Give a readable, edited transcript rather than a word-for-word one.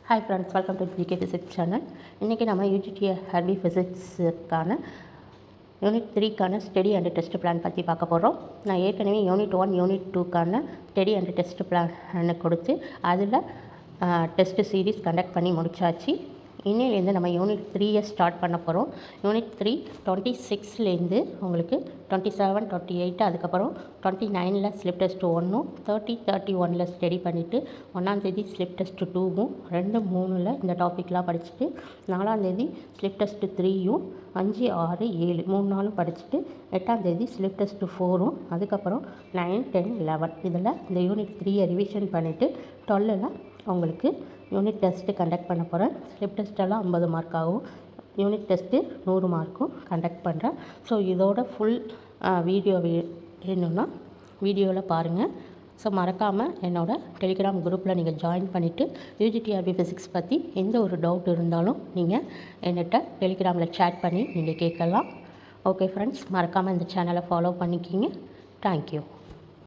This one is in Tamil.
Hi friends, welcome to GK physics channel. இன்றைக்கி நம்ம யூஜிடி ஹர்பி ஃபிசிக்ஸுக்கான யூனிட் 3க்கான ஸ்டடி அண்ட் டெஸ்ட் பிளான் பற்றி பார்க்க போகிறோம். நான் ஏற்கனவே யூனிட் 1, யூனிட் 2க்கான ஸ்டடி அண்ட் டெஸ்ட் பிளான் கொடுத்து அதில் டெஸ்ட் சீரீஸ் கண்டக்ட் பண்ணி முடிச்சாச்சு. இன்னிலேருந்து நம்ம யூனிட் 3 ஸ்டார்ட் பண்ண போகிறோம். யூனிட் 3 26லேருந்து உங்களுக்கு 27, 28 அதுக்கப்புறம் 29ல் ஸ்லிப் டெஸ்ட் 1, 30, 31ல் ஸ்டடி பண்ணிவிட்டு 1ஆந்தேதி ஸ்லிப் டெஸ்ட் 2வும் 2, 3ல் இந்த டாப்பிக்லாம் படிச்சுட்டு 4ஆந்தேதி ஸ்லிப் டெஸ்ட் 3யும் 5, 6, 7 3 நாளும் படிச்சுட்டு 8ஆந்தேதி ஸ்லிப் டெஸ்ட் 4வும் அதுக்கப்புறம் 9, 10, 11 இதில் இந்த யூனிட் 3 ரிவிஷன் பண்ணிவிட்டு 12ல் உங்களுக்கு யூனிட் டெஸ்ட்டு கண்டக்ட் பண்ண போகிறேன். ஸ்லிப் டெஸ்ட்டெல்லாம் 50 மார்க் ஆகும். யூனிட் டெஸ்ட்டு 100 மார்க்கும் கண்டக்ட் பண்ணுறேன். ஸோ இதோட ஃபுல் வீடியோ வேணும்னா வீடியோவில் பாருங்கள். ஸோ மறக்காமல் என்னோடய டெலிகிராம் குரூப்பில் நீங்கள் ஜாயின் பண்ணிவிட்டு யூஜிடிஆர்பி ஃபிசிக்ஸ் பற்றி எந்த ஒரு டவுட் இருந்தாலும் நீங்கள் என்கிட்ட டெலிகிராமில் சேட் பண்ணி நீங்கள் கேட்கலாம். ஓகே ஃப்ரெண்ட்ஸ், மறக்காமல் இந்த சேனலை ஃபாலோ பண்ணிக்கிங்க. தேங்க்யூ.